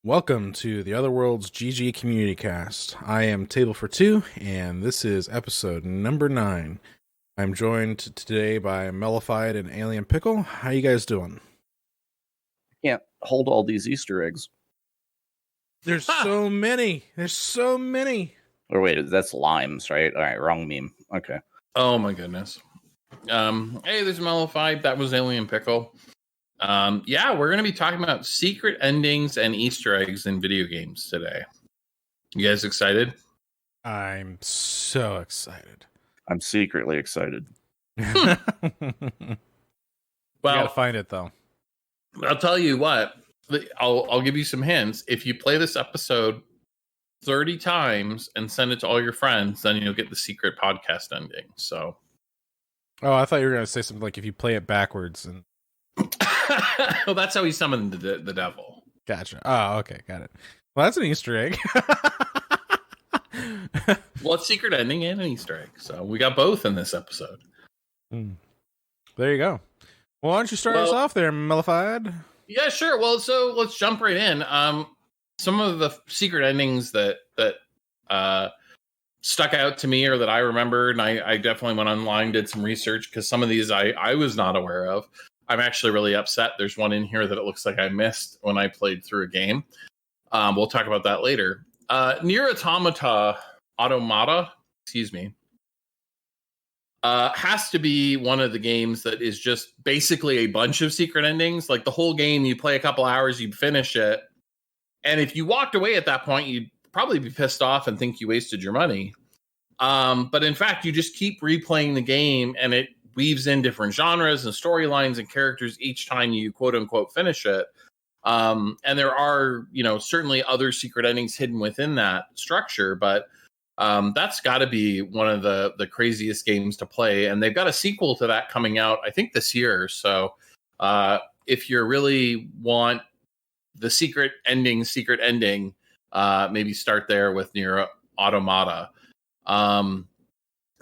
Welcome to the OtherWorldsGG Community Cast. I am Table for Two, and this is episode number 9. I'm joined today by Mellified and Alien Pickle. How you guys doing? Can't hold all these Easter eggs. There's so many. There's so many. Or wait, that's limes, right? All right, wrong meme. Okay. Oh my goodness. Hey, there's Mellified. That was Alien Pickle. Yeah, we're going to be talking about secret endings and Easter eggs in video games today. You guys excited? I'm so excited. I'm secretly excited. Well, gotta find it though. I'll tell you what. I'll give you some hints. If you play this episode 30 times and send it to all your friends, then you'll get the secret podcast ending. So, oh, I thought you were going to say something like if you play it backwards and. Well, that's how he summoned the devil. Gotcha. Oh, okay, got it. Well, that's an Easter egg. Well, it's secret ending and an Easter egg, so we got both in this episode. There you go. Well, why don't you start us off there, Mellified? Yeah, sure. Well, so let's jump right in. Some of the secret endings that stuck out to me or that I remembered, and I definitely went online, did some research, because some of these I was not aware of. I'm actually really upset. There's one in here that it looks like I missed when I played through a game. We'll talk about that later. Nier Automata, has to be one of the games that is just basically a bunch of secret endings. Like the whole game, you play a couple hours, you finish it. And if you walked away at that point, you'd probably be pissed off and think you wasted your money. But in fact, you just keep replaying the game, and it weaves in different genres and storylines and characters each time you quote unquote finish it. And there are, certainly other secret endings hidden within that structure, but that's got to be one of the craziest games to play. And they've got a sequel to that coming out, I think, this year. So if you really want the secret ending, maybe start there with Nier Automata.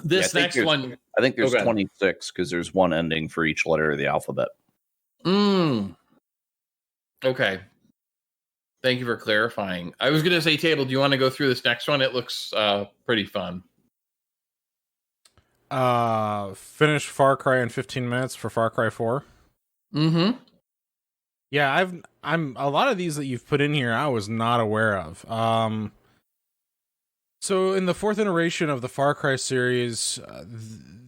This next one, I think there's 26 because there's one ending for each letter of the alphabet. Okay. Thank you for clarifying. I was going to say, Table, do you want to go through this next one? It looks pretty fun. Finish Far Cry in 15 minutes for Far Cry 4. Mm-hmm. Yeah, I'm a lot of these that you've put in here I was not aware of. So in the 4th iteration of the Far Cry series,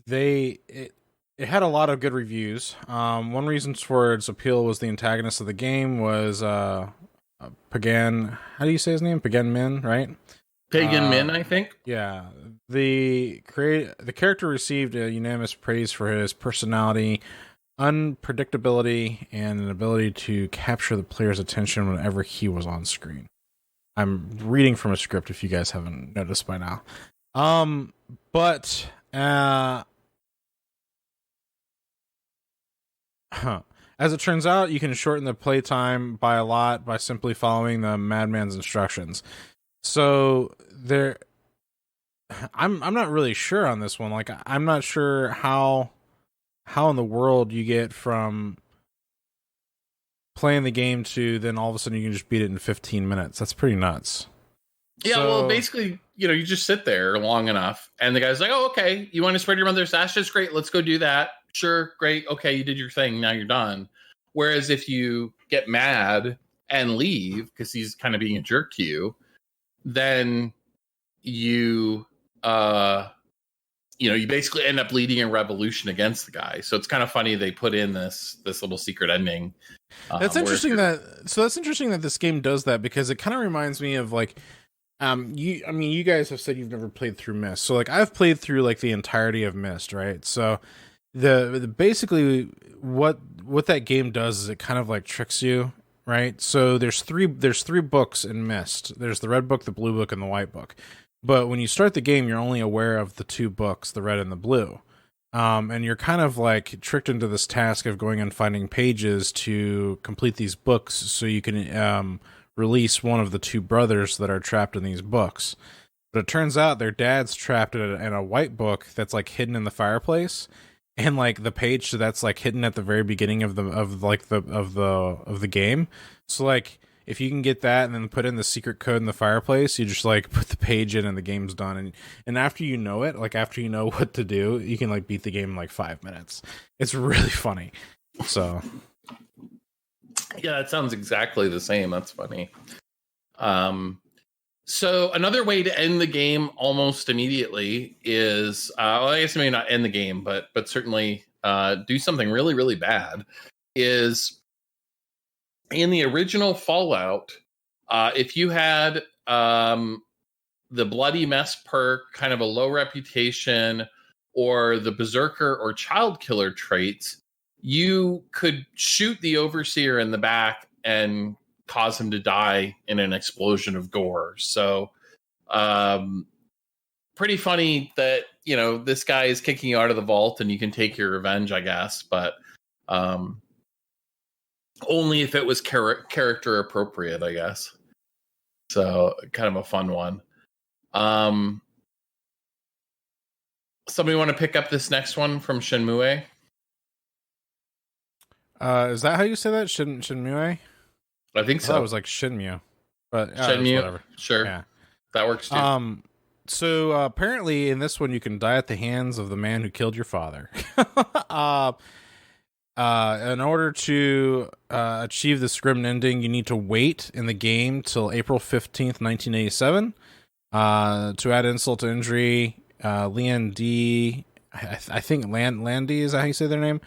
it had a lot of good reviews. One reason for its appeal was the antagonist of the game was Pagan. How do you say his name? Pagan Min, right? Pagan Min, I think. Yeah, the character received unanimous praise for his personality, unpredictability, and an ability to capture the player's attention whenever he was on screen. I'm reading from a script if you guys haven't noticed by now. As it turns out, you can shorten the playtime by a lot by simply following the madman's instructions. So I'm not really sure on this one. Like, I'm not sure how in the world you get from playing the game to then all of a sudden you can just beat it in 15 minutes. That's pretty nuts. Yeah, well, basically, you just sit there long enough, and the guy's like, oh, okay, you want to spread your mother's ashes? Great, let's go do that. Sure, great, okay, you did your thing, now you're done. Whereas if you get mad and leave, because he's kind of being a jerk to you, then you basically end up leading a revolution against the guy. So it's kind of funny they put in this little secret ending. That's interesting that's interesting that this game does that, because it kind of reminds me of like you guys have said you've never played through Myst. So like I've played through like the entirety of Myst, right? So the basically what that game does is it kind of like tricks you, right? So there's three books in Myst. There's the red book, the blue book, and the white book. But when you start the game, you're only aware of the two books, the red and the blue. And you're kind of like tricked into this task of going and finding pages to complete these books so you can release one of the two brothers that are trapped in these books. But it turns out their dad's trapped in a white book that's like hidden in the fireplace, and like the page that's like hidden at the very beginning of the game. So like if you can get that and then put in the secret code in the fireplace, you just like put the page in and the game's done. And after you know it, like after you know what to do, you can like beat the game in like 5 minutes. It's really funny. So yeah, it sounds exactly the same. That's funny. So another way to end the game almost immediately is, well, I guess maybe not end the game, but certainly do something really, really bad, is in the original Fallout, if you had the Bloody Mess perk, kind of a low reputation, or the Berserker or Child Killer traits, you could shoot the Overseer in the back and cause him to die in an explosion of gore. So pretty funny that, you know, this guy is kicking you out of the vault and you can take your revenge, I guess, but only if it was character appropriate, I guess. So kind of a fun one. Somebody want to pick up this next one from Shenmue? is that how you say that? Shenmue? I think so. It was like Shenmue, but Shenmue, whatever. Sure, yeah, that works too. So apparently in this one you can die at the hands of the man who killed your father. In order to achieve this grim ending, you need to wait in the game till April 15th, 1987. To add insult to injury, Leon D, I think Landy, is that how you say their name?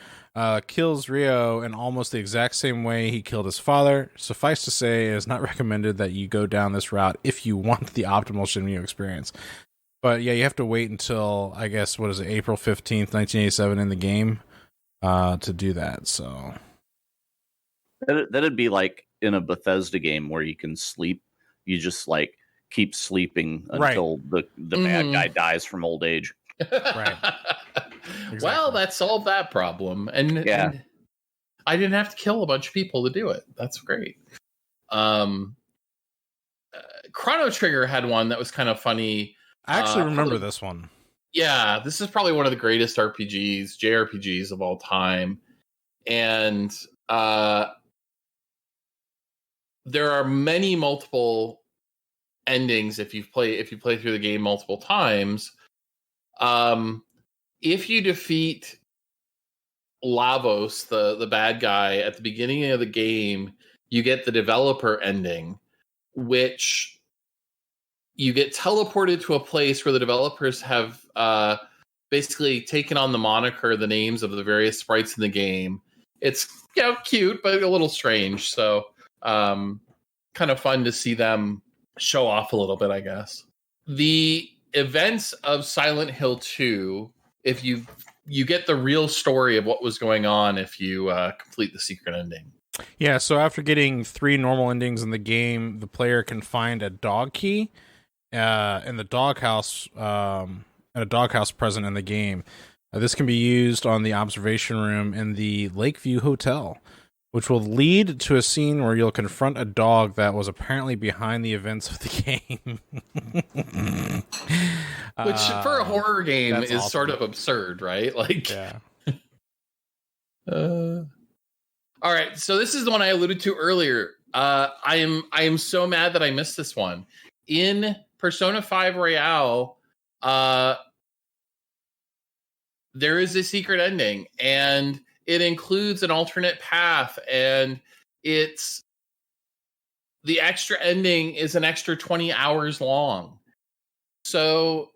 Kills Rio in almost the exact same way he killed his father. Suffice to say, it is not recommended that you go down this route if you want the optimal Shenmue experience. But yeah, you have to wait until, I guess, what is it, April 15th, 1987 in the game to do that. So that'd be like in a Bethesda game where you can sleep. You just like keep sleeping until the bad guy dies from old age. Right. Exactly. Well, that solved that problem. And I didn't have to kill a bunch of people to do it. That's great. Chrono Trigger had one that was kind of funny. I actually remember this one. Yeah, this is probably one of the greatest JRPGs of all time. And there are many multiple endings if you play through the game multiple times. If you defeat Lavos, the bad guy, at the beginning of the game, you get the developer ending, which you get teleported to a place where the developers have basically taken on the moniker, the names of the various sprites in the game. It's cute, but a little strange. So kind of fun to see them show off a little bit, I guess. The events of Silent Hill 2, if you get the real story of what was going on if you complete the secret ending. Yeah, so after getting 3 normal endings in the game, the player can find a dog key in the doghouse, a doghouse present in the game. This can be used on the observation room in the Lakeview Hotel, which will lead to a scene where you'll confront a dog that was apparently behind the events of the game. Which, for a horror game, is awesome. sort of absurd, right? Like, yeah. All right, so this is the one I alluded to earlier. I am so mad that I missed this one. In Persona 5 Royale, there is a secret ending, and it includes an alternate path, and the extra ending is an extra 20 hours long. So,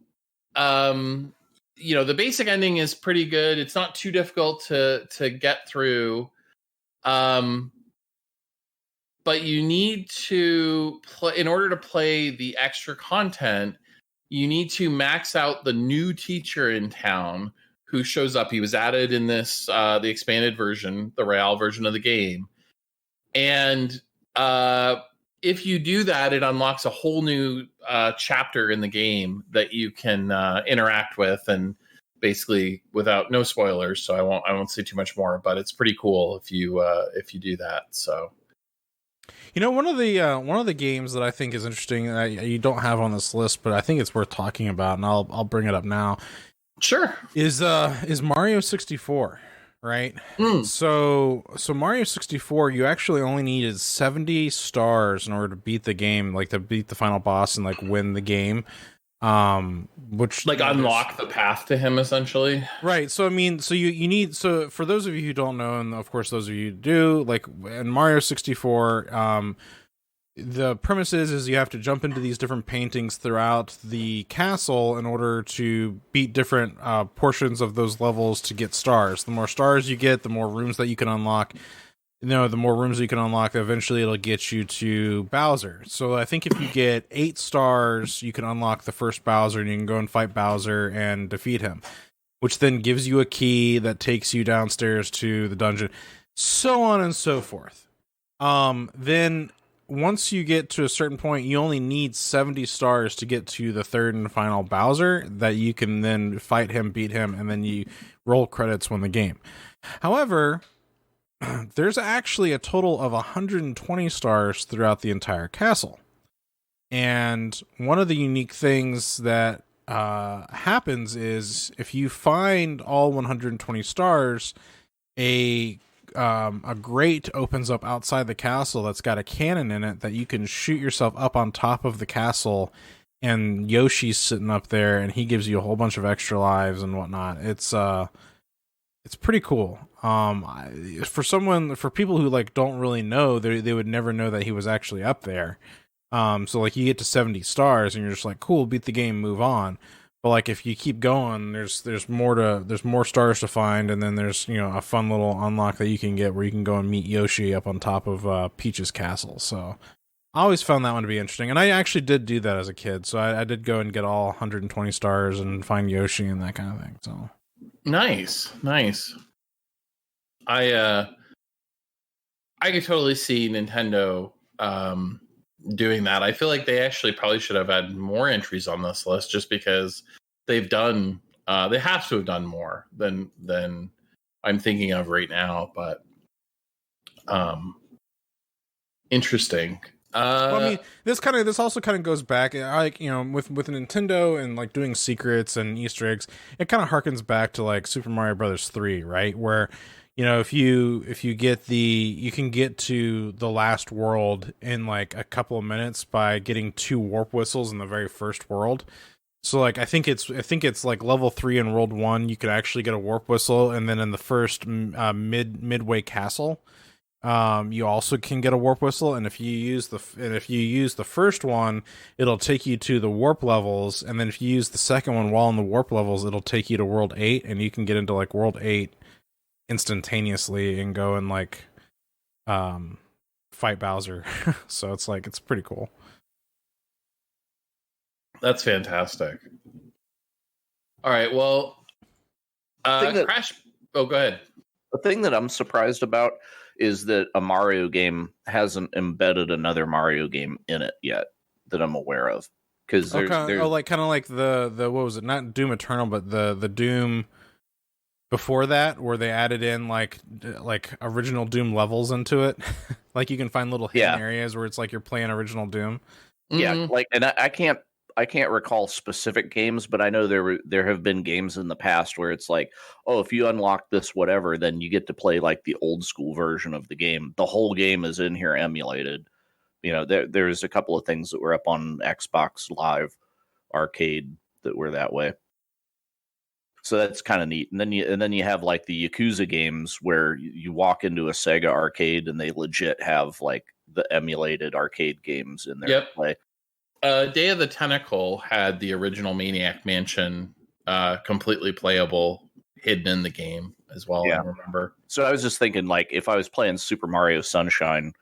the basic ending is pretty good. It's not too difficult to get through. But you need to play, in order to play the extra content, you need to max out the new teacher in town who shows up. He was added in this, the expanded version, the Royale version of the game. And if you do that, it unlocks a whole new chapter in the game that you can interact with, and basically without no spoilers. So I won't say too much more, but it's pretty cool if you do that. So, one of the games that I think is interesting that you don't have on this list, but I think it's worth talking about, and I'll bring it up now. Sure. Is Mario 64, right? So Mario 64, you actually only needed 70 stars in order to beat the game, like to beat the final boss and like win the game. Which like unlock the path to him essentially. Right. So I mean, so you need, so for those of you who don't know, and of course those of you who do, like in Mario 64, the premise is you have to jump into these different paintings throughout the castle in order to beat different portions of those levels to get stars. The more stars you get, the more rooms that you can unlock. The more rooms you can unlock, eventually it'll get you to Bowser. So I think if you get 8 stars, you can unlock the first Bowser, and you can go and fight Bowser and defeat him, which then gives you a key that takes you downstairs to the dungeon, so on and so forth. Then once you get to a certain point, you only need 70 stars to get to the third and final Bowser that you can then fight him, beat him, and then you roll credits win the game. However, there's actually a total of 120 stars throughout the entire castle. And one of the unique things that happens is if you find all 120 stars, a grate opens up outside the castle that's got a cannon in it that you can shoot yourself up on top of the castle, and Yoshi's sitting up there and he gives you a whole bunch of extra lives and whatnot. It's pretty cool. For people who like don't really know, they would never know that he was actually up there. So like you get to 70 stars and you're just like, cool, beat the game, move on. But like if you keep going, there's more stars to find, and then there's a fun little unlock that you can get where you can go and meet Yoshi up on top of Peach's castle. So I always found that one to be interesting, and I actually did do that as a kid. So I did go and get all 120 stars and find Yoshi and that kind of thing. So nice. I could totally see Nintendo doing that. I feel like they actually probably should have had more entries on this list, just because they've done they have to have done more than I'm thinking of right now. But interesting. Well, I mean, this also kind of goes back, like with Nintendo and like doing secrets and Easter eggs. It kind of harkens back to like Super Mario Brothers 3, right? Where if you get you can get to the last world in like a couple of minutes by getting 2 warp whistles in the very first world. So like I think it's like level 3 in World 1 you could actually get a warp whistle, and then in the first midway castle, you also can get a warp whistle, and if you use the first one, it'll take you to the warp levels, and then if you use the second one while in the warp levels, it'll take you to World 8, and you can get into like World 8 instantaneously and go and like fight Bowser. So it's pretty cool. That's fantastic. All right, well, Crash. Oh, go ahead. The thing that I'm surprised about is that a Mario game hasn't embedded another Mario game in it yet that I'm aware of. Because there's kind of like the what was it? Not Doom Eternal, but the Doom before that, where they added in like original Doom levels into it. Like you can find little hidden areas where it's like you're playing original Doom. Yeah, like, and I can't recall specific games, but I know there have been games in the past where it's like, oh, if you unlock this whatever, then you get to play like the old school version of the game. The whole game is in here emulated. There's a couple of things that were up on Xbox Live Arcade that were that way. So that's kind of neat. And then you have like the Yakuza games where you walk into a Sega arcade and they legit have like the emulated arcade games in there to play. Day of the Tentacle had the original Maniac Mansion completely playable hidden in the game as well. Yeah. I remember. So I was just thinking, like, if I was playing Super Mario Sunshine,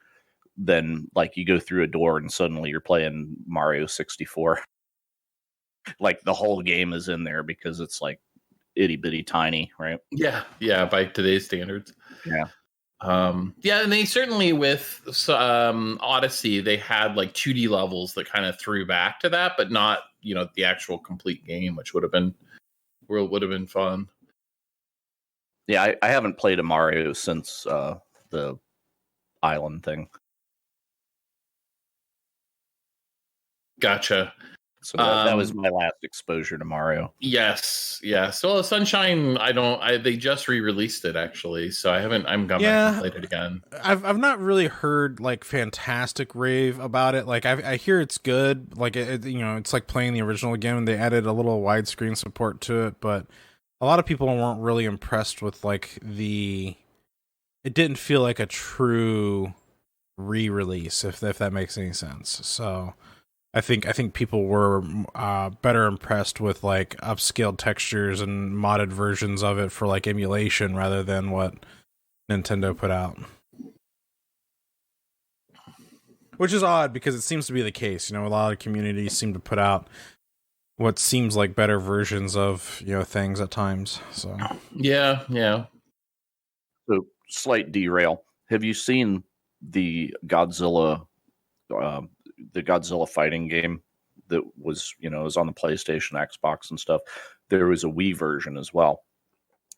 then like you go through a door and suddenly you're playing Mario 64. Like the whole game is in there because it's like itty bitty tiny, right? Yeah, by today's standards. Yeah. And they certainly with Odyssey, they had like 2D levels that kind of threw back to that, but not the actual complete game, which would have been fun. Yeah, I haven't played a Mario since the island thing. Gotcha. So that was my last exposure to Mario. Yes. Well, Sunshine, they just re-released it actually, so I'm going back and played it again. I've not really heard like fantastic rave about it. Like I hear it's good. Like it's like playing the original again, and they added a little widescreen support to it, but a lot of people weren't really impressed with like it didn't feel like a true re-release, if that makes any sense. So I think people were better impressed with like upscaled textures and modded versions of it for like emulation rather than what Nintendo put out. Which is odd because it seems to be the case. A lot of communities seem to put out what seems like better versions of, things at times. So yeah. So slight derail. Have you seen the Godzilla fighting game that was, was on the PlayStation, Xbox and stuff? There was a Wii version as well.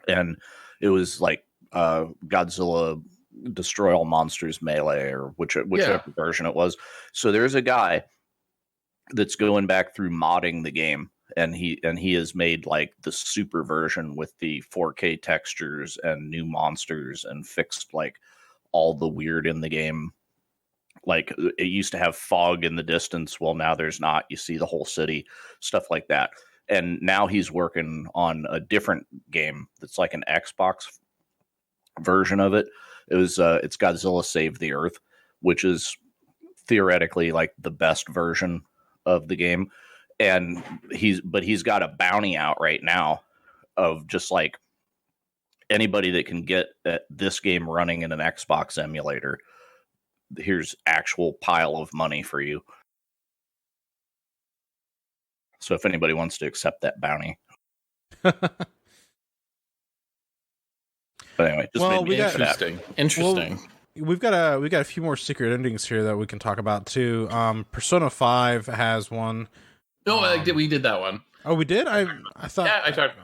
And it was like Godzilla Destroy All Monsters Melee or whichever version it was. So there's a guy that's going back through modding the game, and he has made like the super version with the 4K textures and new monsters and fixed like all the weird in the game. Like it used to have fog in the distance. Well, now there's not. You see the whole city, stuff like that. And now he's working on a different game that's like an Xbox version of it. It's Godzilla Save the Earth, which is theoretically like the best version of the game. And he's got a bounty out right now of just like anybody that can get this game running in an Xbox emulator. Here's actual pile of money for you. So if anybody wants to accept that bounty. But anyway, interesting. Well, we've got a few more secret endings here that we can talk about too. Persona 5 has one. No, we did that one. Oh, we did? I thought. Yeah, I talked.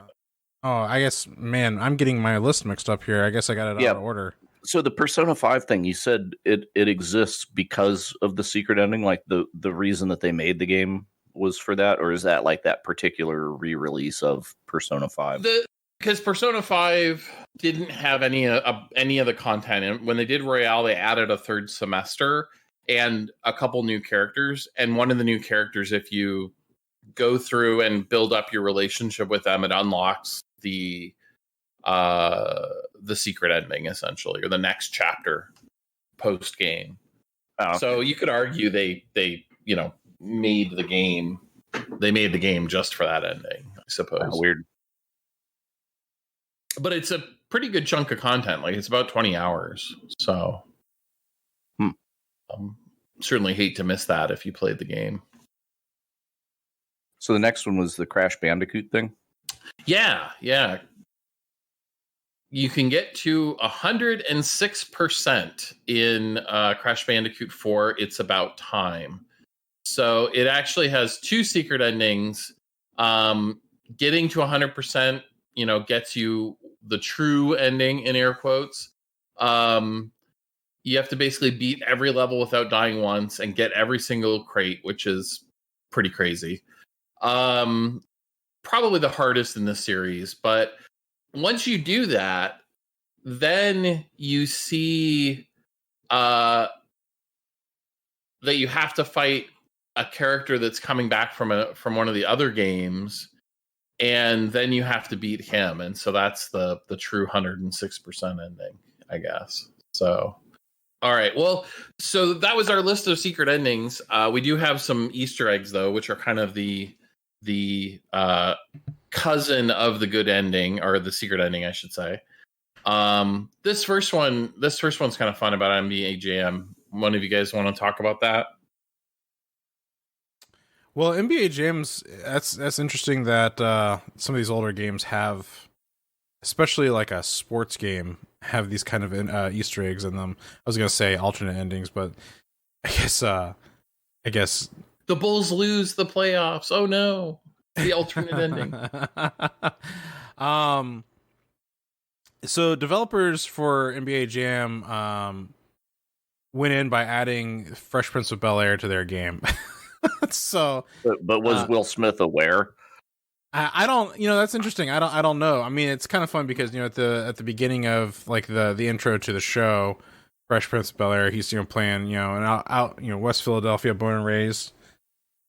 Oh, I guess, man, I'm getting my list mixed up here. I guess I got it out of order. So the Persona 5 thing, you said it exists because of the secret ending, like the reason that they made the game was for that, or is that like that particular re-release of Persona 5? Because Persona 5 didn't have any of the content, and when they did Royale, they added a third semester and a couple new characters. And one of the new characters, if you go through and build up your relationship with them, it unlocks the secret ending, essentially, or the next chapter post game. Oh, okay. So you could argue they made the game. They made the game just for that ending, I suppose. Weird. But it's a pretty good chunk of content. Like, it's about 20 hours. So certainly hate to miss that if you played the game. So the next one was the Crash Bandicoot thing? Yeah. You can get to 106% in Crash Bandicoot 4. It's About Time. So it actually has two secret endings. Getting to 100%, gets you the true ending, in air quotes. You have to basically beat every level without dying once and get every single crate, which is pretty crazy. Probably the hardest in the series, but once you do that, then you see that you have to fight a character that's coming back from one of the other games, and then you have to beat him, and so that's the true 106% ending, I guess. So, all right, well, so that was our list of secret endings. We do have some Easter eggs, though, which are kind of the cousin of the good ending, or the secret ending, I should say. This first one's kind of fun about NBA Jam. One of you guys want to talk about that? Well, NBA Jams, that's interesting that some of these older games have, especially like a sports game, have these kind of Easter eggs in them. I was gonna say alternate endings, but I guess the Bulls lose the playoffs. Oh no, the alternate ending. So developers for NBA Jam went in by adding Fresh Prince of Bel-Air to their game. So, but was Will Smith aware? I don't, that's interesting. I don't know. I mean, it's kind of fun because at the beginning of like the intro to the show, Fresh Prince of Bel-Air, he's playing and out West Philadelphia, born and raised.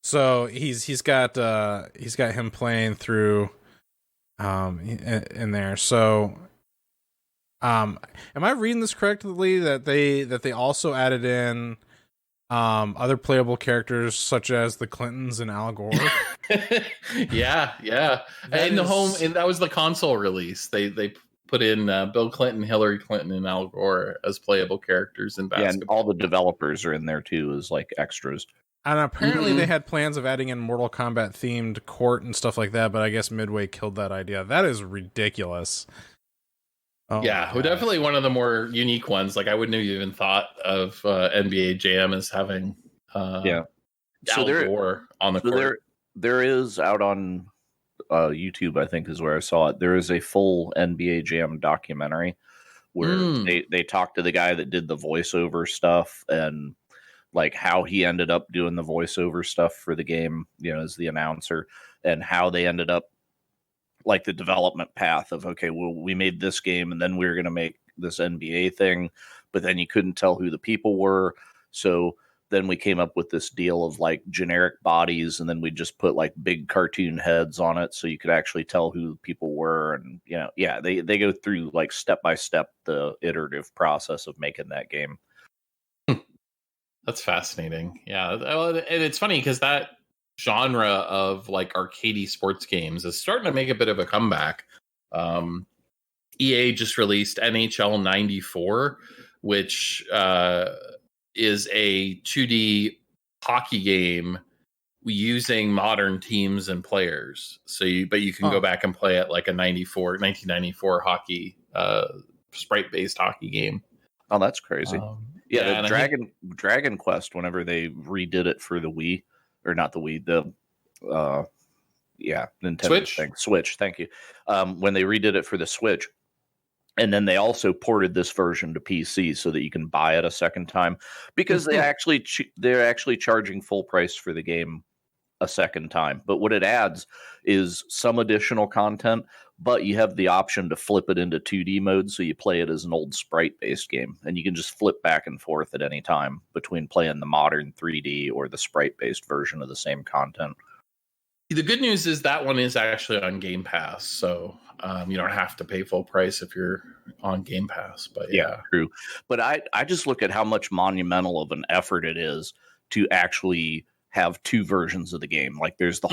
So he's got him playing through in there. So am I reading this correctly that they also added in other playable characters such as the Clintons and Al Gore? yeah. And that was the console release. They put in Bill Clinton, Hillary Clinton, and Al Gore as playable characters in basketball. Yeah, and all the developers are in there too as like extras. And apparently they had plans of adding in Mortal Kombat themed court and stuff like that, but I guess Midway killed that idea. That is ridiculous. Oh, yeah, well, definitely one of the more unique ones. Like I wouldn't have even thought of NBA Jam as having Al Gore on the court. There is out on YouTube, I think is where I saw it. There is a full NBA Jam documentary where they talk to the guy that did the voiceover stuff and like how he ended up doing the voiceover stuff for the game, as the announcer, and how they ended up like the development path of, okay, well, we made this game and then we were going to make this NBA thing, but then you couldn't tell who the people were. So then we came up with this deal of like generic bodies, and then we just put like big cartoon heads on it so you could actually tell who the people were. And, they go through like step by step the iterative process of making that game. That's fascinating. Yeah. And it's funny because that genre of like arcadey sports games is starting to make a bit of a comeback. EA just released NHL 94, which is a 2D hockey game using modern teams and players. But you can go back and play it like a 1994 hockey sprite-based hockey game. Oh, that's crazy. Dragon Quest, whenever they redid it for the Wii, or not the Wii, Nintendo Switch, thank you. When they redid it for the Switch, and then they also ported this version to PC so that you can buy it a second time, because they're actually charging full price for the game a second time. But what it adds is some additional content, but you have the option to flip it into 2D mode, so you play it as an old sprite-based game, and you can just flip back and forth at any time between playing the modern 3D or the sprite-based version of the same content. The good news is that one is actually on Game Pass, so you don't have to pay full price if you're on Game Pass. But yeah, true. But I just look at how much monumental of an effort it is to actually have two versions of the game. Like there's the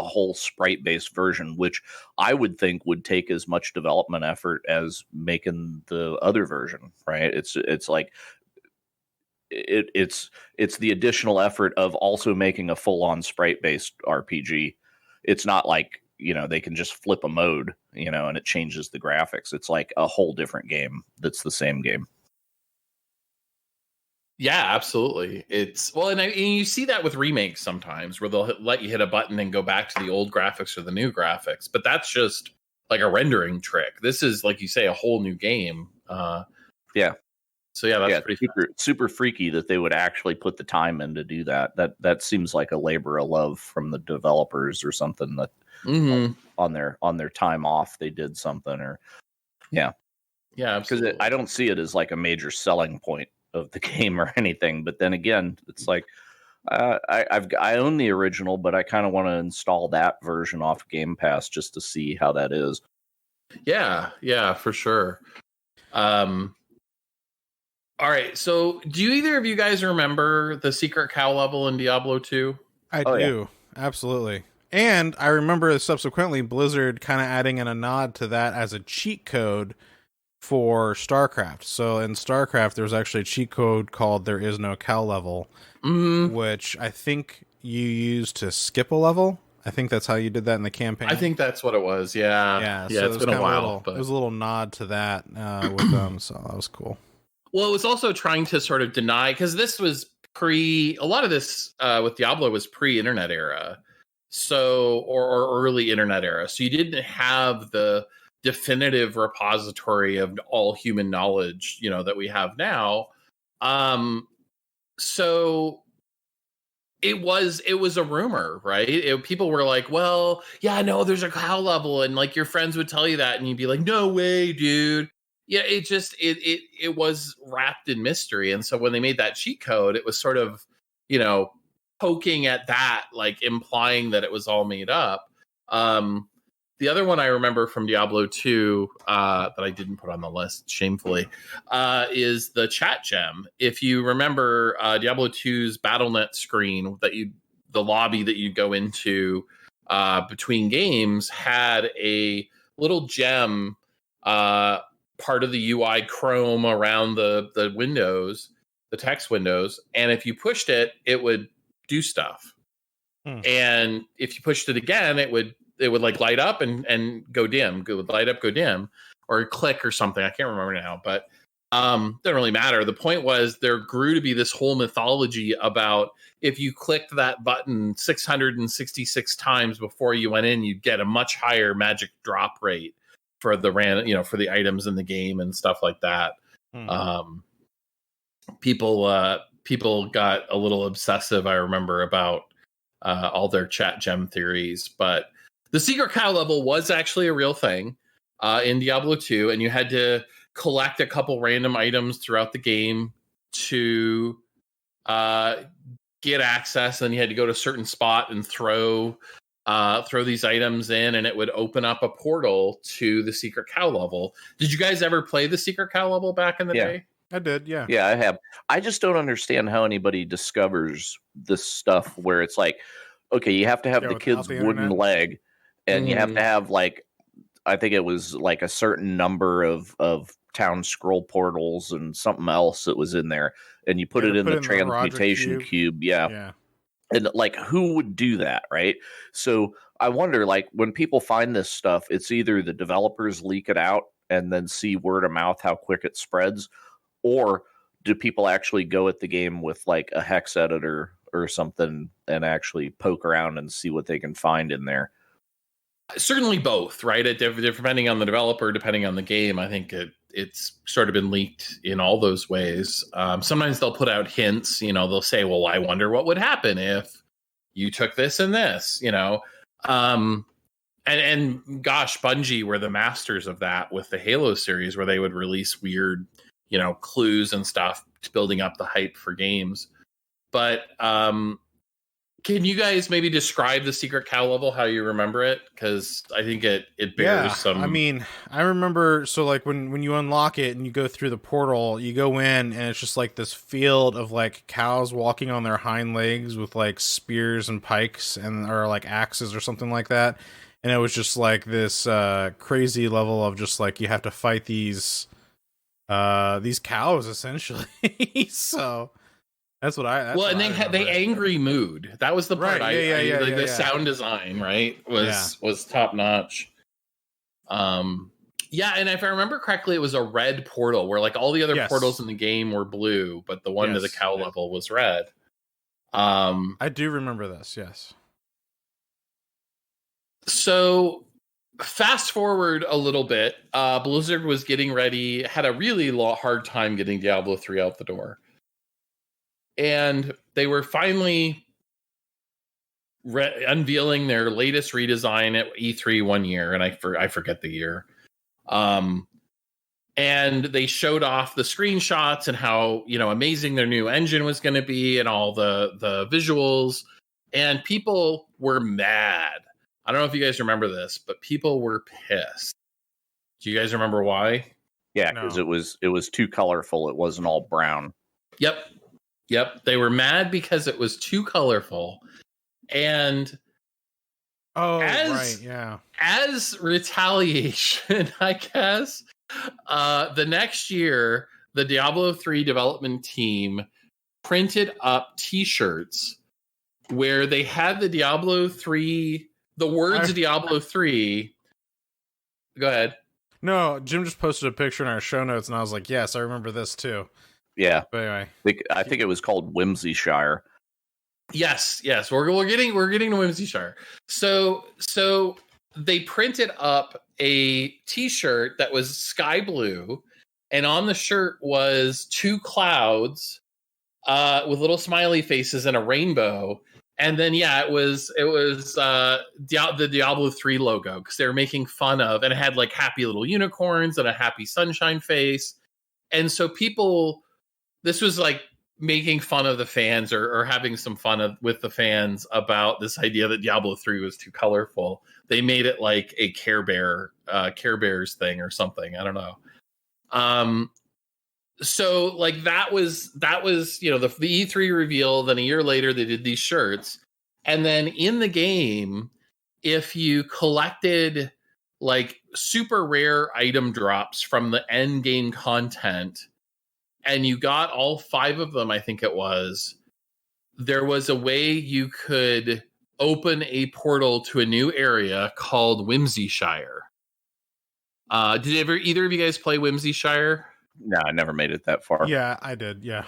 whole sprite-based version, which I would think would take as much development effort as making the other version, right? It's like it's the additional effort of also making a full-on sprite-based RPG. It's not like, they can just flip a mode, and it changes the graphics. It's like a whole different game that's the same game. Yeah, absolutely. And you see that with remakes sometimes where they'll let you hit a button and go back to the old graphics or the new graphics, but that's just like a rendering trick. This is, like you say, a whole new game. Yeah. So yeah, that's pretty super freaky that they would actually put the time in to do that. That seems like a labor of love from the developers or something that on their time off they did something, or yeah, because I don't see it as like a major selling point of the game or anything. But then again, it's like I own the original, but I kind of want to install that version off Game Pass just to see how that is. Yeah, for sure. All right, so do either of you guys remember the secret cow level in Diablo 2? I do, absolutely. And I remember subsequently Blizzard kind of adding in a nod to that as a cheat code for StarCraft. So in StarCraft, there was actually a cheat code called There Is No Cow Level, which I think you used to skip a level. I think that's how you did that in the campaign. I think that's what it was, yeah. So it's been a while. It was a little nod to that with them, so that was cool. Well, it was also trying to sort of deny, because this was a lot of this with Diablo was pre-internet era, or early internet era. So you didn't have the definitive repository of all human knowledge, that we have now. So It was a rumor, right? People were like, well, yeah, no, there's a cow level. And like your friends would tell you that. And you'd be like, no way, dude. Yeah, it was wrapped in mystery. And so when they made that cheat code, it was sort of, poking at that, like implying that it was all made up. The other one I remember from Diablo 2 that I didn't put on the list, shamefully, is the chat gem. If you remember Diablo 2's BattleNet screen, the lobby that you go into between games had a little gem part of the UI Chrome around the windows, the text windows, and if you pushed it, it would do stuff. And if you pushed it again, it would like light up and go dim. It would light up, go dim, or click or something. I can't remember now, but doesn't really matter. The point was there grew to be this whole mythology about if you clicked that button 666 times before you went in, you'd get a much higher magic drop rate for the for the items in the game and stuff like that. People got a little obsessive, I remember, about all their chat gem theories, but the secret cow level was actually a real thing in Diablo 2, and you had to collect a couple random items throughout the game to get access. And then you had to go to a certain spot and throw these items in, and it would open up a portal to the secret cow level. Did you guys ever play the secret cow level back in the day? I did, yeah. Yeah, I have. I just don't understand how anybody discovers this stuff where it's like, okay, you have to have the kid's wooden leg, and you have to have, like, I think it was like a certain number of town scroll portals and something else that was in there, and you put it in the transmutation cube. Yeah. And like, who would do that, right? So I wonder, like, when people find this stuff, it's either the developers leak it out and then see word of mouth how quick it spreads, or do people actually go at the game with like a hex editor or something and actually poke around and see what they can find in there? Certainly both, right? Depending on the developer, depending on the game, I think it's sort of been leaked in all those ways. Sometimes they'll put out hints, they'll say, well, I wonder what would happen if you took this and this, and gosh, Bungie were the masters of that with the Halo series, where they would release weird, clues and stuff, building up the hype for games. But can you guys maybe describe the secret cow level, how you remember it? Because I think it bears some... I mean, I remember, so like when you unlock it and you go through the portal, you go in and it's just like this field of like cows walking on their hind legs with like spears and pikes or like axes or something like that. And it was just like this crazy level of just like you have to fight these cows essentially. So that's what I. And they had the angry mood. That was the part. Right. The sound design, right, was top notch. And if I remember correctly, it was a red portal where like all the other portals in the game were blue, but the one to the cow level was red. I do remember this. Yes. So fast forward a little bit, Blizzard was getting ready, had a really hard time getting Diablo 3 out the door. And they were finally unveiling their latest redesign at E3 one year, and I forget the year. And they showed off the screenshots and how amazing their new engine was going to be, and all the visuals. And people were mad. I don't know if you guys remember this, but people were pissed. Do you guys remember why? Yeah, because it was too colorful. It wasn't all brown. Yep. They were mad because it was too colorful. And as retaliation, I guess, the next year, the Diablo 3 development team printed up t-shirts where they had the Diablo 3, the words Diablo 3. Go ahead. No, Jim just posted a picture in our show notes, and I was like, yes, I remember this too. Yeah. But anyway, I think it was called Whimsyshire. Yes. We're getting to Whimsyshire. So they printed up a t-shirt that was sky blue, and on the shirt was two clouds with little smiley faces and a rainbow. And then it was the Diablo 3 logo, because they were making fun of, and it had like happy little unicorns and a happy sunshine face. And so this was like making fun of the fans, or having some fun with the fans about this idea that Diablo 3 was too colorful. They made it like a Care Bears thing or something. I don't know. So like that was the E3 reveal. Then a year later they did these shirts, and then in the game, if you collected like super rare item drops from the end game content, and you got all 5 of them, I think it was, there was a way you could open a portal to a new area called Whimsyshire. Did either of you guys play Whimsyshire? No, I never made it that far. Yeah, I did. Yeah.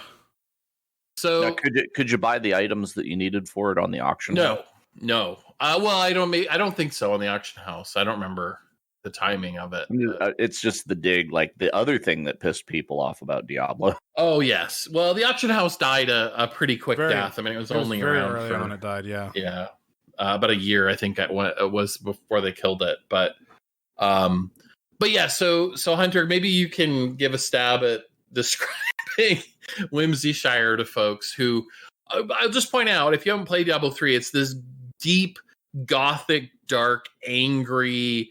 So now, could you buy the items that you needed for it on the auction? No. Well, I don't think so on the auction house. I don't remember the timing of it. It's just the dig, like the other thing that pissed people off about Diablo. Oh yes. Well, the auction house died a pretty quick death. I mean, it was only very around early on. It died. Yeah. Yeah. About a year, I think, it was before they killed it. But yeah. So Hunter, maybe you can give a stab at describing Whimsyshire to folks who. I'll just point out, if you haven't played Diablo 3, it's this deep, gothic, dark, angry,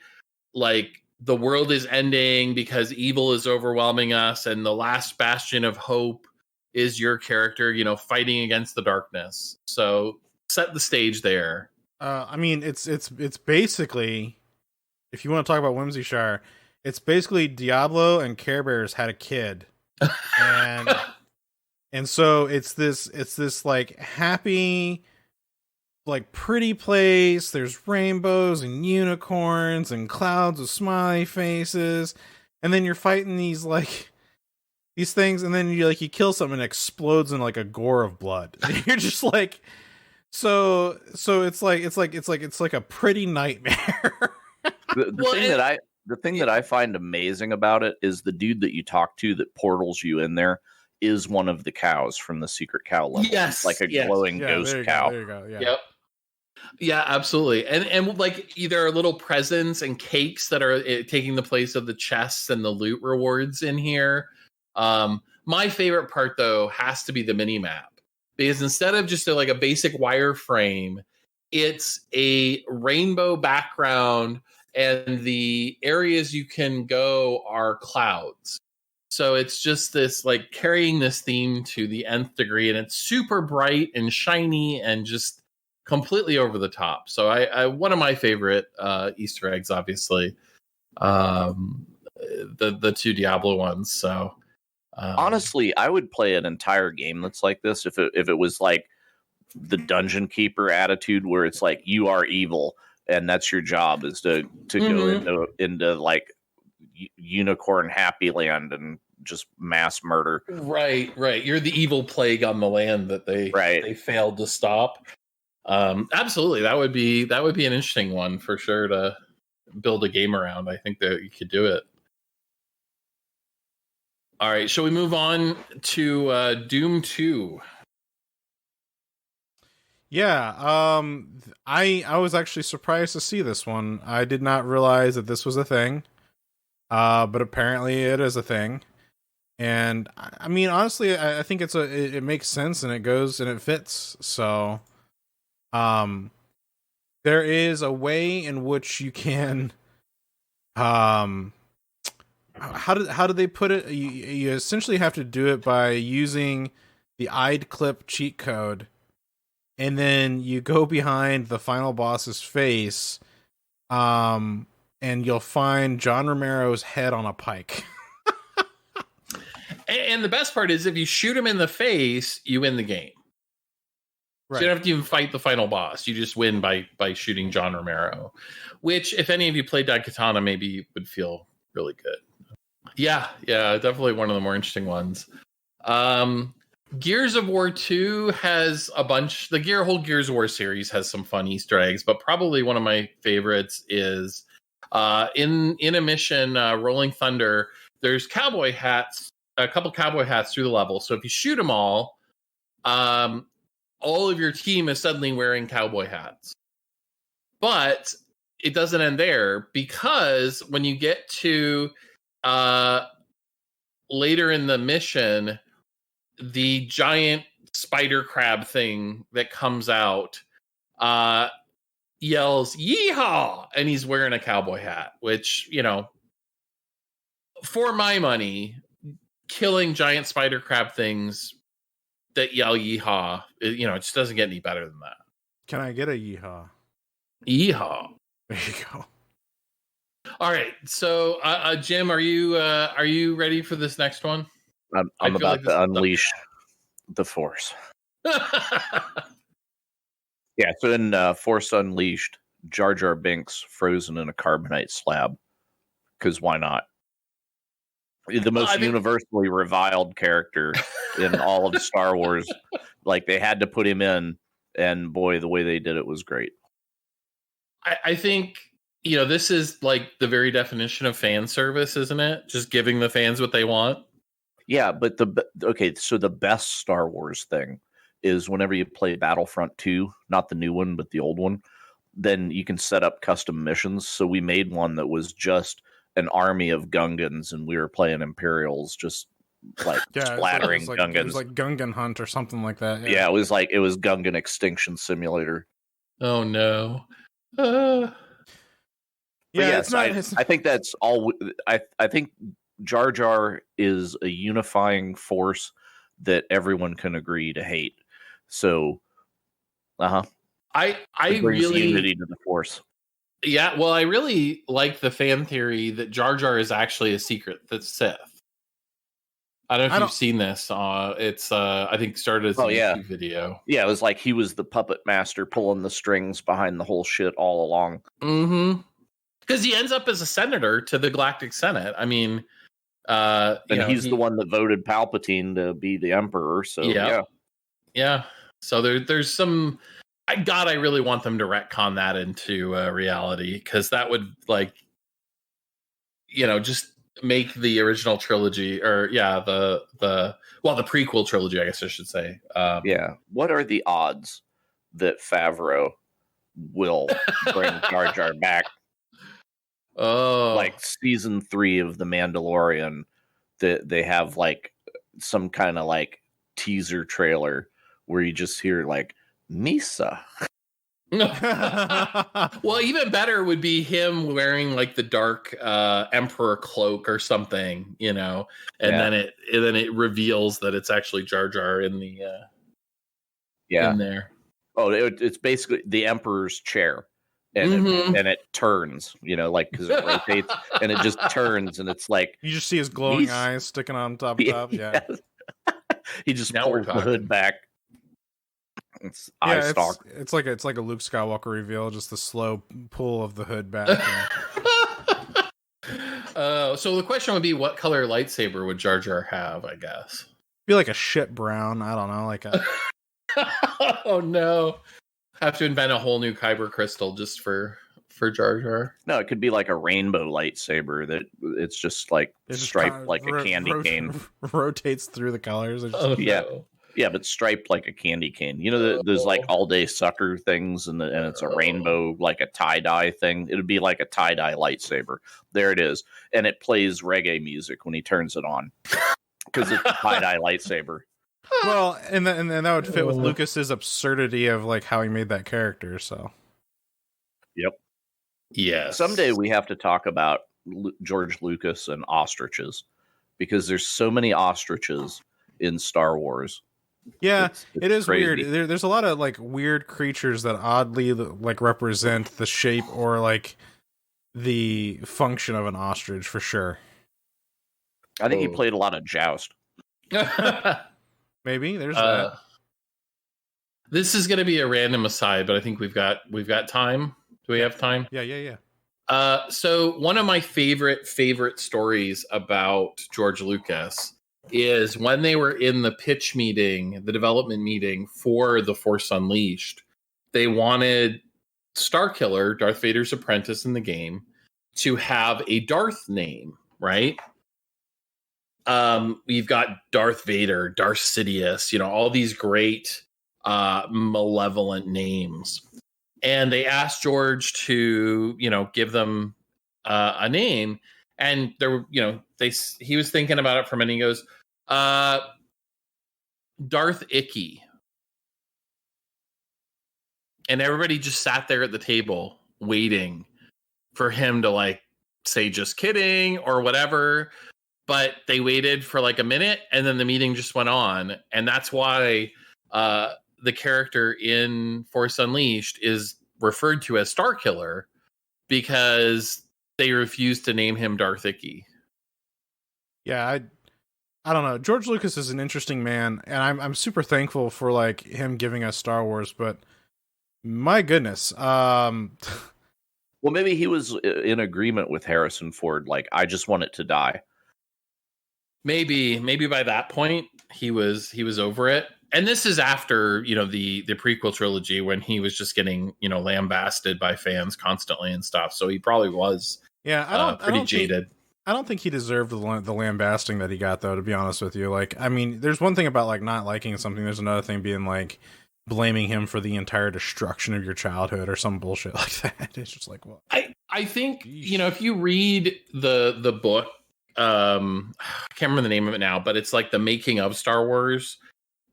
like the world is ending because evil is overwhelming us, and the last bastion of hope is your character, fighting against the darkness. So set the stage there. I mean, it's basically, if you want to talk about Whimsyshire, it's basically Diablo and Care Bears had a kid, and so it's this like happy, like pretty place. There's rainbows and unicorns and clouds with smiley faces, and then you're fighting these things, and then you kill something and it explodes in like a gore of blood. And you're just like, so it's like a pretty nightmare. The thing that I find amazing about it is the dude that you talk to that portals you in there is one of the cows from the secret cow level. Yes, like a glowing ghost cow. There you go. Yeah. Yep. Yeah, absolutely. And like there are little presents and cakes that are taking the place of the chests and the loot rewards in here. My favorite part though has to be the mini map, because instead of just a basic wireframe, it's a rainbow background, and the areas you can go are clouds. So it's just this like carrying this theme to the nth degree, and it's super bright and shiny and just completely over the top. So I one of my favorite Easter eggs, obviously, the 2 Diablo ones. So honestly, I would play an entire game that's like this if it was like the dungeon keeper attitude, where it's like you are evil and that's your job is to go into like unicorn happy land and just mass murder. Right. You're the evil plague on the land that they failed to stop. Absolutely, that would be an interesting one for sure to build a game around. I think that you could do it. All right, shall we move on to Doom 2? Yeah, I was actually surprised to see this one. I did not realize that this was a thing, but apparently it is a thing. And I mean, honestly, I think it makes sense, and it goes and it fits. So, there is a way in which you can, how did they put it? You essentially have to do it by using the eyed clip cheat code, and then you go behind the final boss's face, and you'll find John Romero's head on a pike. And the best part is, if you shoot him in the face, you win the game. Right. So you don't have to even fight the final boss. You just win by shooting John Romero, which, if any of you played Daikatana, maybe would feel really good. Yeah, definitely one of the more interesting ones. Gears of War 2 has a bunch. The whole Gears of War series has some fun Easter eggs, but probably one of my favorites is in a mission, Rolling Thunder. There's cowboy hats, a couple cowboy hats through the level. So if you shoot them all, all of your team is suddenly wearing cowboy hats. But it doesn't end there, because when you get to later in the mission, the giant spider crab thing that comes out yells "Yeehaw!" and he's wearing a cowboy hat, which, for my money, killing giant spider crab things that yell "Yeehaw," it just doesn't get any better than that. Can I get a yeehaw? Yeehaw! There you go. All right, so Jim, are you ready for this next one? I'm about to unleash the Force. Yeah, so in Force Unleashed, Jar Jar Binks frozen in a carbonite slab. Because why not? The most universally reviled character in all of Star Wars. Like, they had to put him in, and boy, the way they did it was great. I think, this is like the very definition of fan service, isn't it? Just giving the fans what they want. Yeah, but so the best Star Wars thing is whenever you play Battlefront 2, not the new one, but the old one, then you can set up custom missions. So we made one that was just an army of Gungans, and we were playing Imperials, just like splattering Gungans. It was like Gungan Hunt or something like that. Yeah, it was Gungan Extinction Simulator. Oh no. I think that's all. I think Jar Jar is a unifying force that everyone can agree to hate. So, I really unity to the Force. Yeah, well, I really like the fan theory that Jar Jar is actually a secret that's Sith. I don't know if you've seen this. It's I think started as a YouTube video. Yeah, it was like he was the puppet master pulling the strings behind the whole shit all along. Mm-hmm. Because he ends up as a senator to the Galactic Senate. I mean, he's the one that voted Palpatine to be the Emperor. So yeah. So there's some. I really want them to retcon that into reality, because that would just make the original trilogy, or the prequel trilogy, I guess I should say. What are the odds that Favreau will bring Jar Jar back? Oh, like season 3 of The Mandalorian, that they have like some kind of like teaser trailer where you just hear like Misa. Well, even better would be him wearing like the dark Emperor cloak or something, and then it reveals that it's actually Jar Jar in the in there. Oh, it's basically the Emperor's chair. And it turns, because it rotates, and it just turns, and it's like you just see his glowing eyes sticking on top of top. Yeah, he just pulls the hood back. It's eye stalk. It's like a Luke Skywalker reveal, just the slow pull of the hood back. So the question would be, what color lightsaber would Jar Jar have? I guess be like a shit brown. I don't know, like a. Oh no. Have to invent a whole new kyber crystal just for Jar Jar. No, it could be like a rainbow lightsaber that it's just like striped like a candy cane. Rotates through the colors. Yeah, but striped like a candy cane. There's like all day sucker things, and it's a rainbow, like a tie dye thing. It would be like a tie dye lightsaber. There it is, and it plays reggae music when he turns it on because it's a tie dye lightsaber. Well, and that would fit with Lucas's absurdity of like how he made that character. So, yep, yeah. Someday we have to talk about George Lucas and ostriches, because there's so many ostriches in Star Wars. Yeah, it is crazy. Weird. There's a lot of like weird creatures that oddly like represent the shape or like the function of an ostrich for sure. I think he played a lot of Joust. Maybe there's that. This is going to be a random aside, but I think we've got time. Do we have time? Yeah. So one of my favorite stories about George Lucas is when they were in the pitch meeting, the development meeting for The Force Unleashed. They wanted Starkiller, Darth Vader's apprentice in the game, to have a Darth name, right? We've got Darth Vader, Darth Sidious, all these great malevolent names. And they asked George to, give them a name. And there, he was thinking about it for a minute. He goes, Darth Icky. And everybody just sat there at the table waiting for him to like say just kidding or whatever. But they waited for like a minute and then the meeting just went on. And that's why the character in Force Unleashed is referred to as Starkiller, because they refused to name him Darth Icky. Yeah, I don't know. George Lucas is an interesting man, and I'm super thankful for like him giving us Star Wars, but my goodness. Well, maybe he was in agreement with Harrison Ford, like, I just want it to die. Maybe by that point he was over it. And this is after, the prequel trilogy, when he was just getting, lambasted by fans constantly and stuff. So he probably was pretty jaded. I don't think he deserved the lambasting that he got, though, to be honest with you. Like, I mean, there's one thing about like not liking something. There's another thing being like blaming him for the entire destruction of your childhood or some bullshit like that. It's just like, well, I think, if you read the book, I can't remember the name of it now, but it's like the making of Star Wars.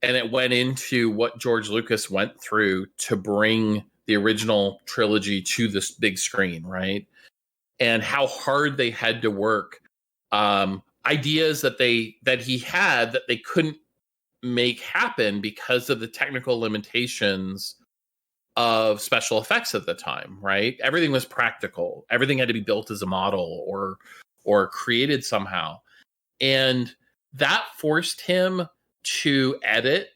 And it went into what George Lucas went through to bring the original trilogy to this big screen, right? And how hard they had to work. Ideas that he had that they couldn't make happen because of the technical limitations of special effects at the time, right? Everything was practical. Everything had to be built as a model or created somehow. And that forced him to edit,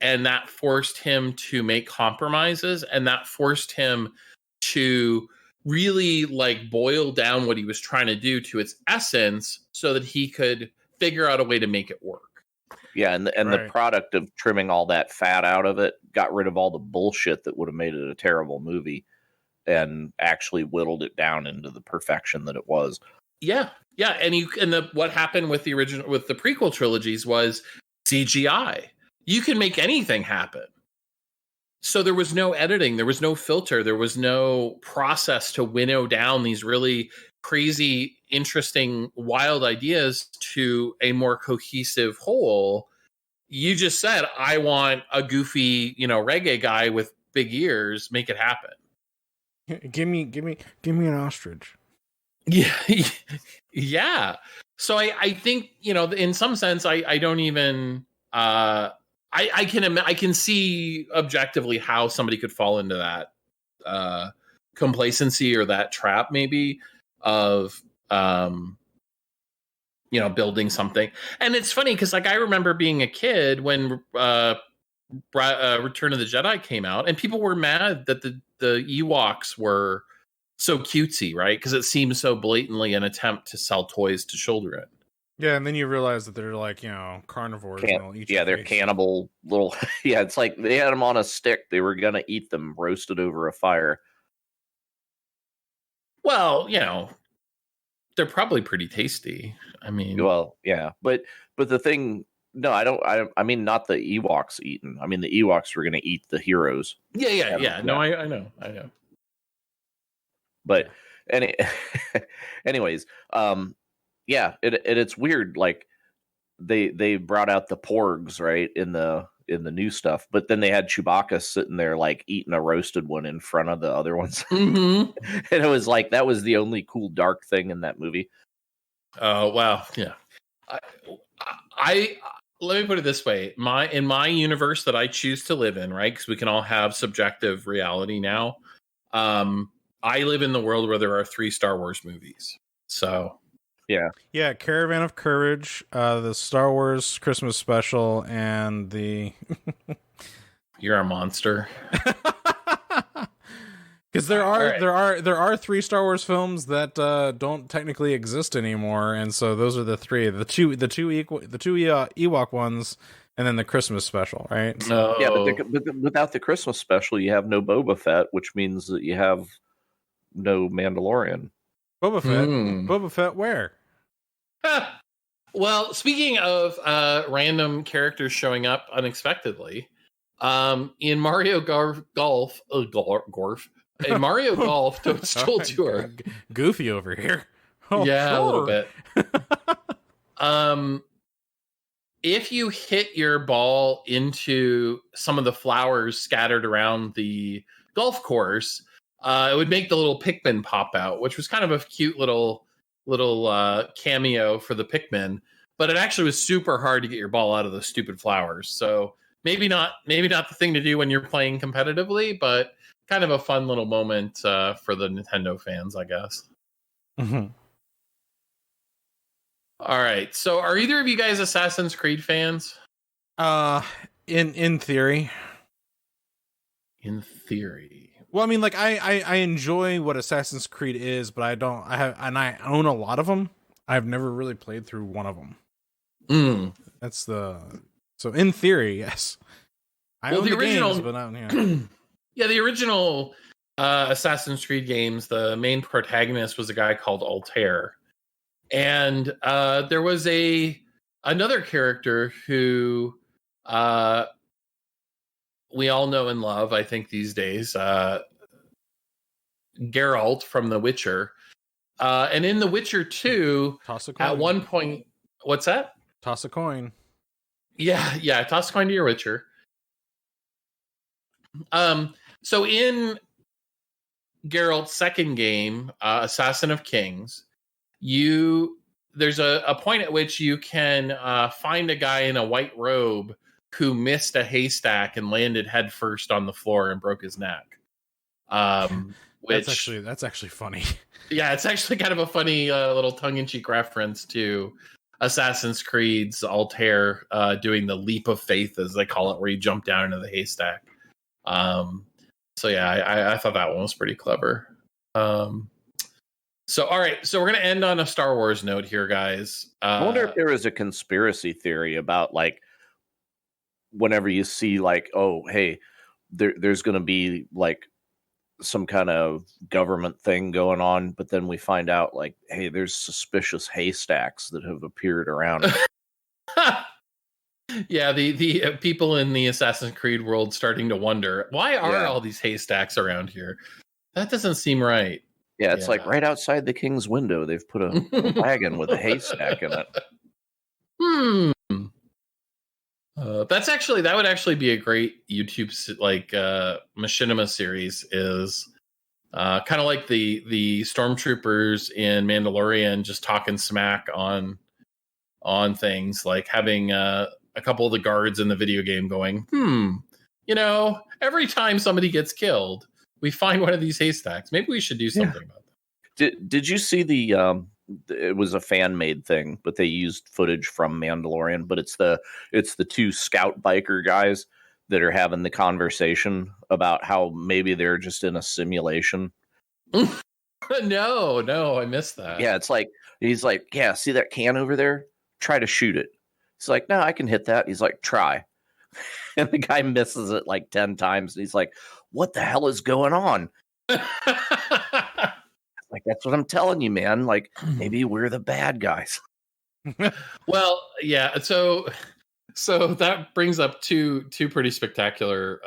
and that forced him to make compromises, and that forced him to really like boil down what he was trying to do to its essence so that he could figure out a way to make it work. Yeah, and the product of trimming all that fat out of it got rid of all the bullshit that would have made it a terrible movie and actually whittled it down into the perfection that it was. Yeah. And what happened with the prequel trilogies was CGI. You can make anything happen. So there was no editing, there was no filter, there was no process to winnow down these really crazy, interesting, wild ideas to a more cohesive whole. You just said, I want a goofy, reggae guy with big ears, make it happen. Give me an ostrich. Yeah. Yeah. So I think, in some sense, I don't even, I can see objectively how somebody could fall into that complacency or that trap, maybe, of building something. And it's funny because like I remember being a kid when Return of the Jedi came out, and people were mad that the Ewoks were so cutesy, right? Because it seems so blatantly an attempt to sell toys to children. Yeah, and then you realize that they're like, carnivores. They're cannibal little. Yeah, it's like they had them on a stick. They were gonna eat them roasted over a fire. Well, they're probably pretty tasty. I mean, well, yeah, but the thing, no, I mean, not the Ewoks eaten. I mean, the Ewoks were gonna eat the heroes. Yeah. No, I know. But anyways, yeah, it's weird. Like they brought out the porgs, right, in the new stuff, but then they had Chewbacca sitting there like eating a roasted one in front of the other ones. Mm-hmm. And it was like that was the only cool dark thing in that movie. Oh wow, yeah. I let me put it this way: in my universe that I choose to live in, right? Because we can all have subjective reality now. I live in the world where there are 3 Star Wars movies. So. Yeah, Caravan of Courage, the Star Wars Christmas special, and the You're a monster. Because there are 3 Star Wars films that don't technically exist anymore, and so those are the 3. The two Ewok ones, and then the Christmas special, right? No. Yeah, but without the Christmas special, you have no Boba Fett, which means that you have no Mandalorian. Boba Fett. Boba Fett where? Well, speaking of random characters showing up unexpectedly, in Mario Golf, in Mario Golf Toadstool Tour, Goofy over here. Oh, yeah, sure. a little bit. If you hit your ball into some of the flowers scattered around the golf course, it would make the little Pikmin pop out, which was kind of a cute little cameo for the Pikmin. But it actually was super hard to get your ball out of those stupid flowers. So maybe not the thing to do when you're playing competitively, but kind of a fun little moment for the Nintendo fans, I guess. Mm-hmm. All right. So are either of you guys Assassin's Creed fans? In theory. In theory. Well, I mean, like I enjoy what Assassin's Creed is, but I own a lot of them. I've never really played through one of them. So in theory, yes. I own the original games, but not yeah, the original Assassin's Creed games, the main protagonist was a guy called Altair. And there was another character who we all know and love, I think, these days, Geralt from The Witcher. And in The Witcher 2, at one point, what's that? Toss a coin. Yeah, toss a coin to your Witcher. So in Geralt's second game, Assassin of Kings, there's a point at which you can find a guy in a white robe who missed a haystack and landed headfirst on the floor and broke his neck. Which that's actually funny. Yeah, it's actually kind of a funny little tongue-in-cheek reference to Assassin's Creed's Altair doing the leap of faith, as they call it, where you jump down into the haystack. So yeah, I thought that one was pretty clever. So all right, so we're gonna end on a Star Wars note here, guys. I wonder if there is a conspiracy theory about, like, whenever you see, like, oh, hey, there's gonna be like some kind of government thing going on, but then we find out, like, hey, there's suspicious haystacks that have appeared around. Yeah, the people in the Assassin's Creed world starting to wonder, why are all these haystacks around here? That doesn't seem right. Yeah, it's like right outside the king's window, they've put a wagon with a haystack in it. That would actually be a great YouTube machinima series. Is kind of like the stormtroopers in Mandalorian just talking smack on things, like having a couple of the guards in the video game going, every time somebody gets killed, we find one of these haystacks. Maybe we should do something about that. Did you see it was a fan made thing, but they used footage from Mandalorian, but it's the two scout biker guys that are having the conversation about how maybe they're just in a simulation. No, I missed that. Yeah, it's like, he's like, yeah, see that can over there? Try to shoot it. He's like, no, I can hit that. He's like, try. And the guy misses it like 10 times. And he's like, what the hell is going on? Like, that's what I'm telling you, man. Like, maybe we're the bad guys. Well, yeah. So that brings up two pretty spectacular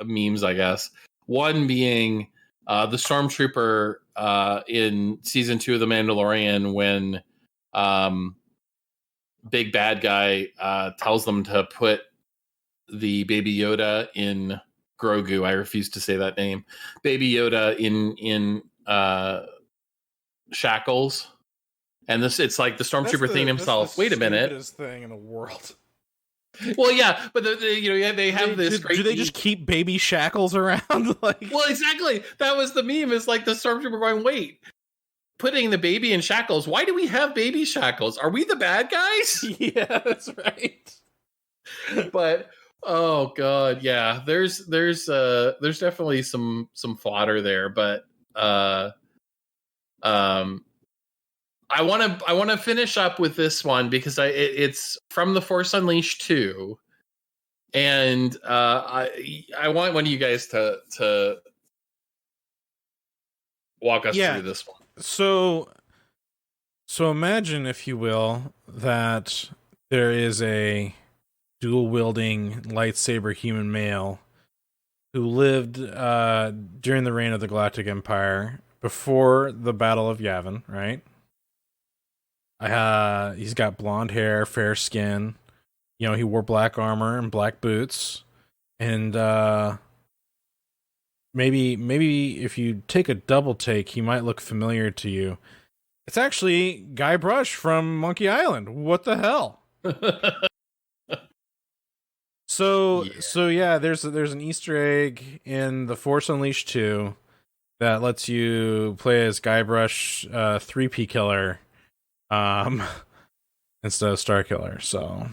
memes, I guess. One being the stormtrooper in season 2 of The Mandalorian, when big bad guy tells them to put the Baby Yoda in Grogu. I refuse to say that name. Baby Yoda in shackles, and it's like the stormtrooper thinking himself, wait a minute, stupidest thing in the world. Well, yeah, but they have this great. Do they just keep baby shackles around? Like, well, exactly. That was the meme. Is like the stormtrooper going, wait, putting the baby in shackles. Why do we have baby shackles? Are we the bad guys? Yeah, that's right. But oh god, yeah. There's definitely some fodder there, but I want to finish up with this one because it's from The Force Unleashed 2, and I want one of you guys to walk us through this one. So So imagine, if you will, that there is a dual-wielding lightsaber human male who lived during the reign of the Galactic Empire before the Battle of Yavin, right? He's got blonde hair, fair skin. You know, he wore black armor and black boots. And maybe if you take a double take, he might look familiar to you. It's actually Guy Brush from Monkey Island. What the hell? So there's an Easter egg in The Force Unleashed 2 that lets you play as Guybrush 3P Killer instead of Star Killer. So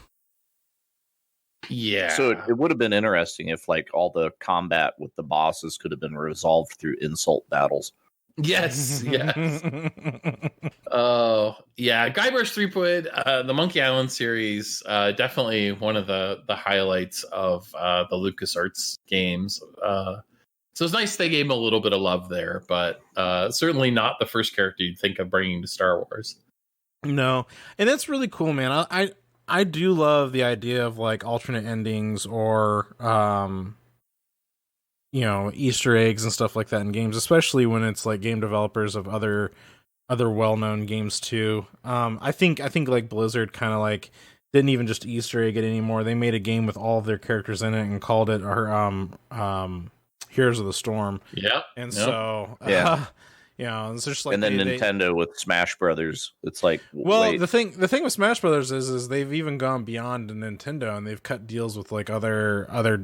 yeah. So it would have been interesting if like all the combat with the bosses could have been resolved through insult battles. Yes. Oh, yeah. Guybrush Threepwood, the Monkey Island series, definitely one of the highlights of the LucasArts games. So it's nice they gave him a little bit of love there, but certainly not the first character you'd think of bringing to Star Wars. No, and that's really cool, man. I do love the idea of like alternate endings or Easter eggs and stuff like that in games, especially when it's like game developers of other well-known games too. I think like Blizzard kind of like didn't even just Easter egg it anymore. They made a game with all of their characters in it and called it Heroes of the Storm. Yeah. And so it's just like, and then Nintendo with Smash Brothers. It's like, well, the thing with Smash Brothers is they've even gone beyond Nintendo and they've cut deals with like other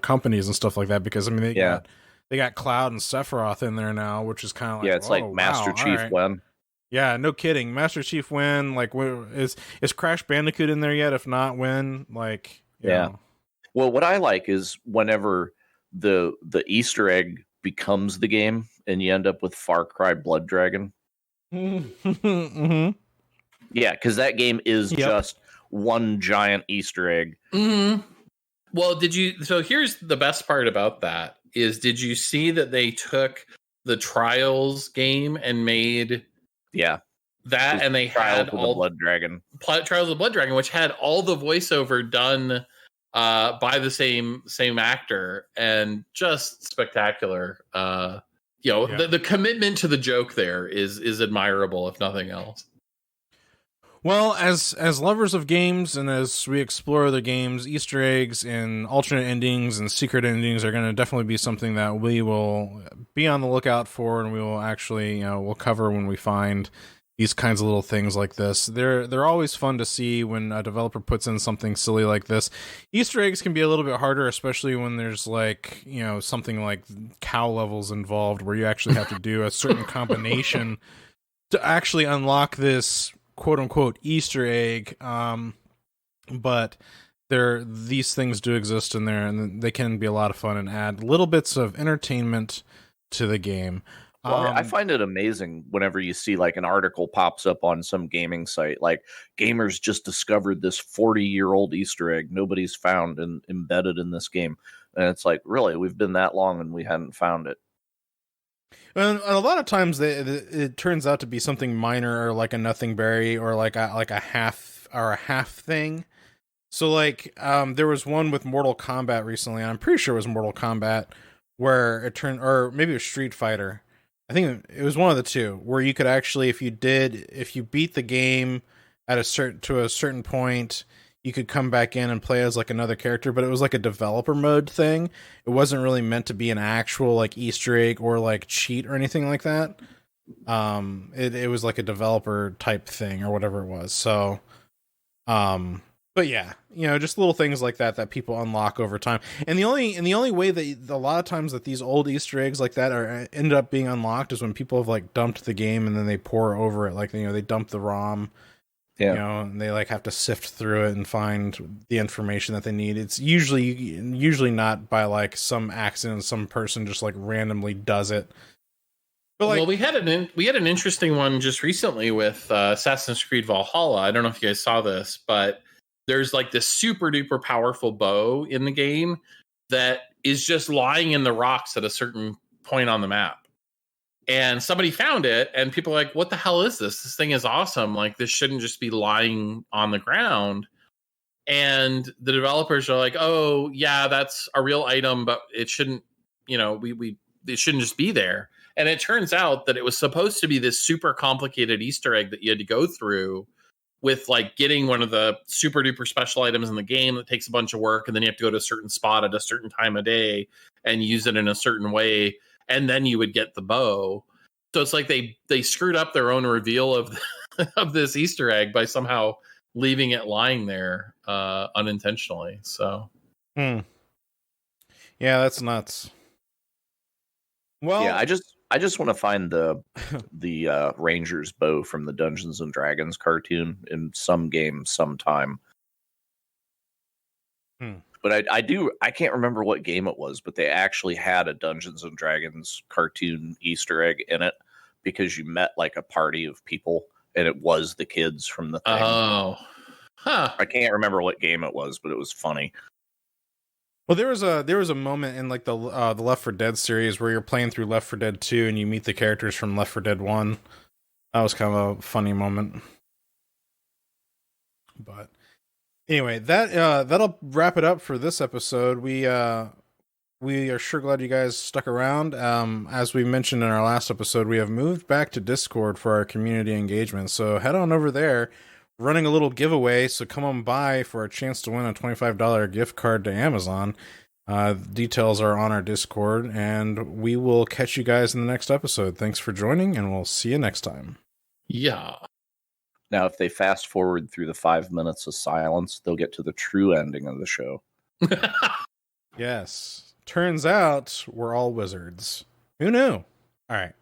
companies and stuff like that, because I mean they got Cloud and Sephiroth in there now, which is kind of like, it's like Master Chief Wen. Yeah, no kidding, Master Chief Wen. Like, is Crash Bandicoot in there yet? If not, when? Like, you know. Well, what I like is whenever the Easter egg becomes the game and you end up with Far Cry Blood Dragon. Mm-hmm. Yeah, because that game is just one giant Easter egg. Mm-hmm. Well, so here's the best part about that is, did you see that they took the Trials game and made that, and they had all Blood Dragon. Trials of the Blood Dragon, which had all the voiceover done by the same actor, and just spectacular. The commitment to the joke there is admirable, if nothing else. Well, as lovers of games and as we explore the games, Easter eggs and alternate endings and secret endings are going to definitely be something that we will be on the lookout for, and we will actually, we'll cover when we find these kinds of little things like this. They're always fun to see when a developer puts in something silly like this. Easter eggs can be a little bit harder, especially when there's like, something like cow levels involved where you actually have to do a certain combination to actually unlock this quote-unquote Easter egg, but these things do exist in there, and they can be a lot of fun and add little bits of entertainment to the game. Well, I find it amazing whenever you see like an article pops up on some gaming site, like gamers just discovered this 40-year-old Easter egg nobody's found and embedded in this game, and it's like, really, we've been that long and we hadn't found it. And a lot of times it turns out to be something minor, or like a nothing berry, or like a half thing. So like there was one with Mortal Kombat recently, and I'm pretty sure it was Mortal Kombat, where it turned, or maybe it was Street Fighter. I think it was one of the two, where you could actually, if you beat the game to a certain point, you could come back in and play as like another character, but it was like a developer mode thing. It wasn't really meant to be an actual like Easter egg or like cheat or anything like that. It was like a developer type thing or whatever it was. So, but yeah, just little things like that people unlock over time. And the only way that a lot of times that these old Easter eggs like that end up being unlocked is when people have like dumped the game and then they pour over it. Like, they dump the ROM. Yeah. And they like have to sift through it and find the information that they need. It's usually not by like some accident, some person just like randomly does it. But like, well, we had an interesting one just recently with Assassin's Creed Valhalla. I don't know if you guys saw this, but there's like this super duper powerful bow in the game that is just lying in the rocks at a certain point on the map. And somebody found it, and people are like, what the hell is this? This thing is awesome. Like, this shouldn't just be lying on the ground. And the developers are like, oh, yeah, that's a real item, but it shouldn't, it shouldn't just be there. And it turns out that it was supposed to be this super complicated Easter egg that you had to go through with like getting one of the super duper special items in the game that takes a bunch of work. And then you have to go to a certain spot at a certain time of day and use it in a certain way. And then you would get the bow. So it's like they screwed up their own reveal of of this Easter egg by somehow leaving it lying there unintentionally. So, yeah, that's nuts. Well, yeah, I just want to find the Ranger's bow from the Dungeons and Dragons cartoon in some game sometime. But I can't remember what game it was, but they actually had a Dungeons and Dragons cartoon Easter egg in it because you met like a party of people and it was the kids from the thing. Oh, huh. I can't remember what game it was, but it was funny. Well, there was a moment in like the Left 4 Dead series where you're playing through Left 4 Dead 2 and you meet the characters from Left 4 Dead 1. That was kind of a funny moment. But anyway, that'll wrap it up for this episode. We are sure glad you guys stuck around. As we mentioned in our last episode, we have moved back to Discord for our community engagement. So head on over there. Running a little giveaway, so come on by for a chance to win a $25 gift card to Amazon. Details are on our Discord, and we will catch you guys in the next episode. Thanks for joining, and we'll see you next time. Yeah. Now, if they fast forward through the 5 minutes of silence, they'll get to the true ending of the show. Yes. Turns out we're all wizards. Who knew? All right.